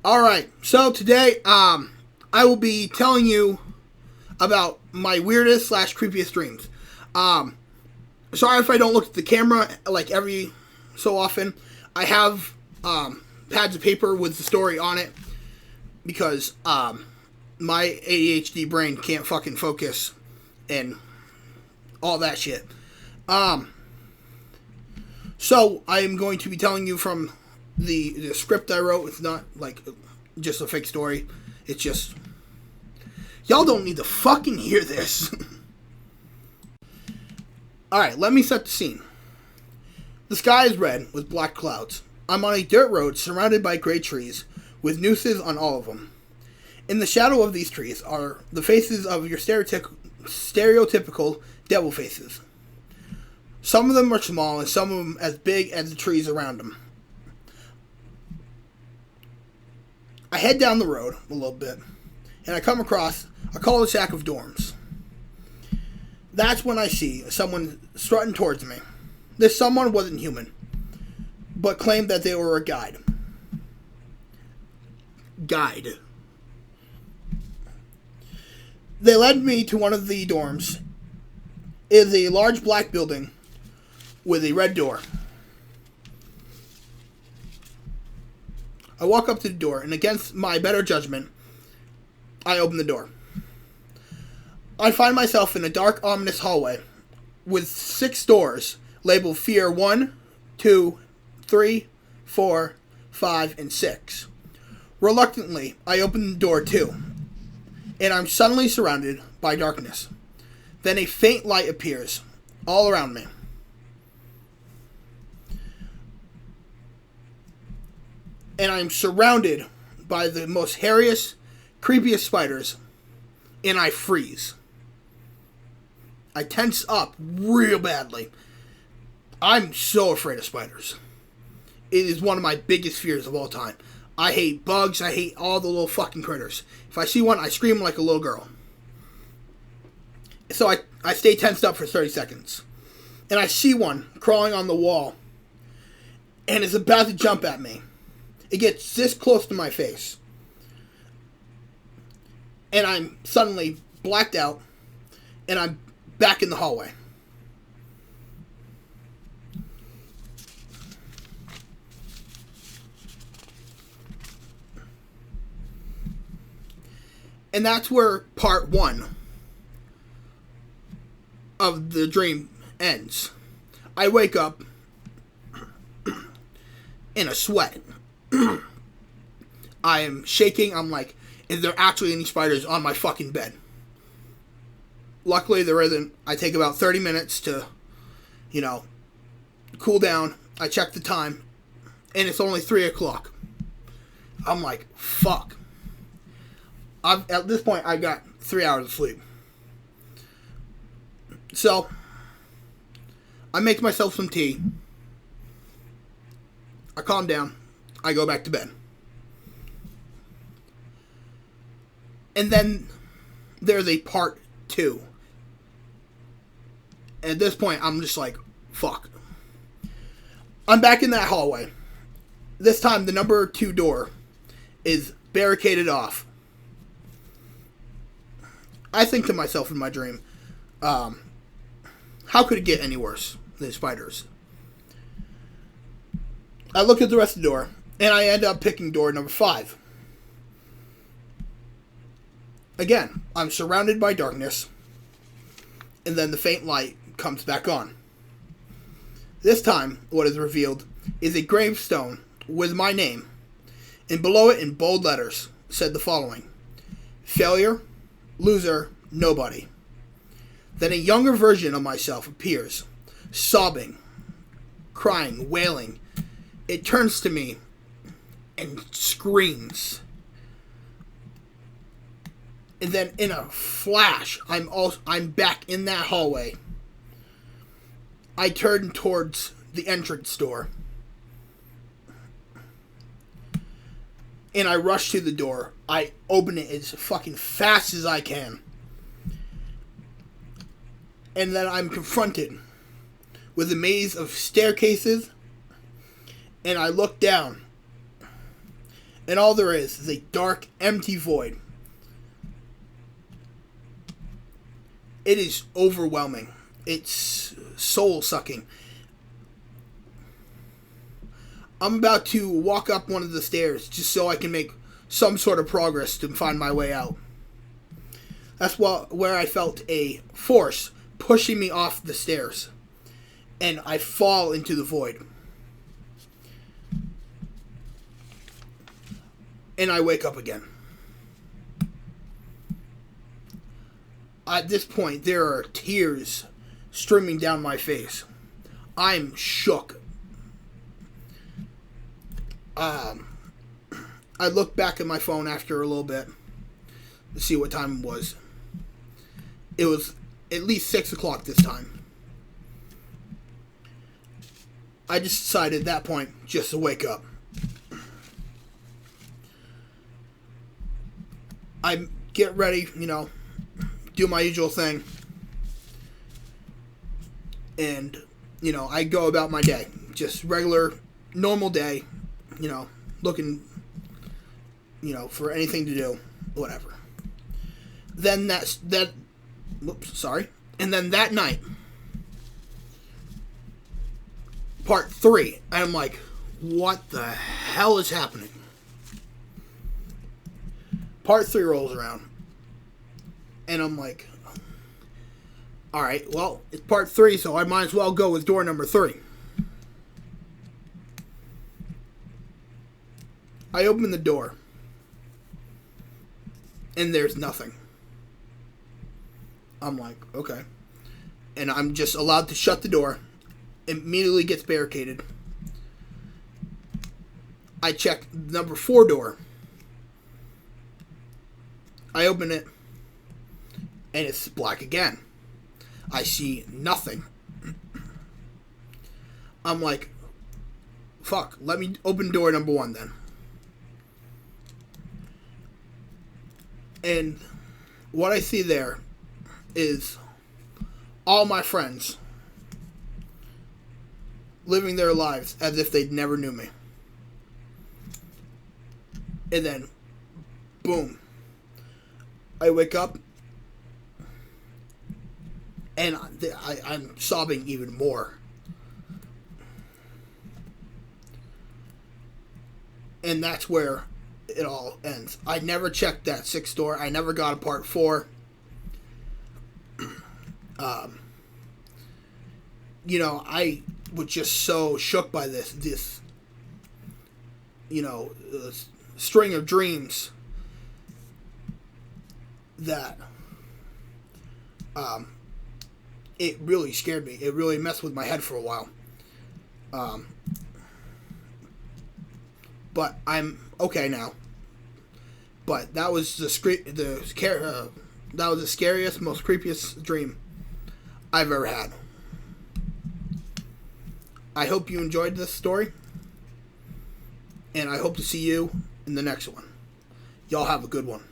Alright, so today, I will be telling you about my weirdest / creepiest dreams. Sorry if I don't look at the camera like every so often. I have, pads of paper with the story on it because, my ADHD brain can't fucking focus and all that shit. So I am going to be telling you from the script I wrote. It's not like just a fake story. It's just, y'all don't need to fucking hear this. Alright, let me set the scene. The sky is red with black clouds. I'm on a dirt road surrounded by gray trees with nooses on all of them. In the shadow of these trees are the faces of your stereotypical devil faces. Some of them are small and some of them as big as the trees around them. I head down the road a little bit and I come across a cul-de-sac of dorms. That's when I see someone strutting towards me. This someone wasn't human, but claimed that they were a guide. They led me to one of the dorms. It is a large black building with a red door. I walk up to the door, and against my better judgment, I open the door. I find myself in a dark, ominous hallway with 6 doors labeled Fear 1, 2, 3, 4, 5, and 6. Reluctantly, I open the door 2, and I'm suddenly surrounded by darkness. Then a faint light appears all around me. And I'm surrounded by the most hairiest, creepiest spiders, and I freeze. I tense up real badly. I'm so afraid of spiders. It is one of my biggest fears of all time. I hate bugs. I hate all the little fucking critters. If I see one, I scream like a little girl. So I stay tensed up for 30 seconds. And I see one crawling on the wall. And it's about to jump at me. It gets this close to my face. And I'm suddenly blacked out. And I'm back in the hallway. And that's where part 1 of the dream ends. I wake up in a sweat. I am shaking. I'm like, is there actually any spiders on my fucking bed? Luckily, there isn't. I take about 30 minutes to, cool down. I check the time, and it's only 3 o'clock. I'm like, fuck. At this point, I got 3 hours of sleep. So, I make myself some tea. I calm down. I go back to bed. And then there's a part 2. At this point, I'm just like, fuck. I'm back in that hallway. This time, the number 2 door is barricaded off. I think to myself in my dream, how could it get any worse than spiders? I look at the rest of the door, and I end up picking door number 5. Again, I'm surrounded by darkness, and then the faint light comes back on. This time, what is revealed is a gravestone with my name, and below it in bold letters said the following: failure, loser, nobody. Then a younger version of myself appears, sobbing, crying, wailing. It turns to me and screams. And then in a flash, I'm back in that hallway. I turn towards the entrance door. And I rush to the door. I open it as fucking fast as I can. And then I'm confronted with a maze of staircases. And I look down. And all there is a dark, empty void. It is overwhelming. It's soul-sucking. I'm about to walk up one of the stairs just so I can make some sort of progress to find my way out. That's where I felt a force pushing me off the stairs. And I fall into the void. And I wake up again. At this point, there are tears streaming down my face. I'm shook. I looked back at my phone after a little bit to see what time it was. It was at least 6 o'clock this time. I just decided at that point just to wake up. I get ready, do my usual thing. And, I go about my day. Just regular, normal day, looking, for anything to do, whatever. Then And then that night, part 3, and I'm like, what the hell is happening? Part 3 rolls around, and I'm like, alright, well, it's part 3, so I might as well go with door number 3. I open the door, and there's nothing. I'm like, okay. And I'm just allowed to shut the door. It immediately gets barricaded. I check number 4 door. I open it, and it's black again. I see nothing. I'm like, fuck, let me open door number 1 then. And what I see there is all my friends living their lives as if they never knew me. And then, boom. I wake up, and I'm sobbing even more. And that's where it all ends. I never checked that 6th door. I never got a part 4. I was just so shook by this string of dreams that it really scared me. It really messed with my head for a while. But I'm okay now. But that was the scariest, most creepiest dream I've ever had. I hope you enjoyed this story, and I hope to see you in the next one. Y'all have a good one.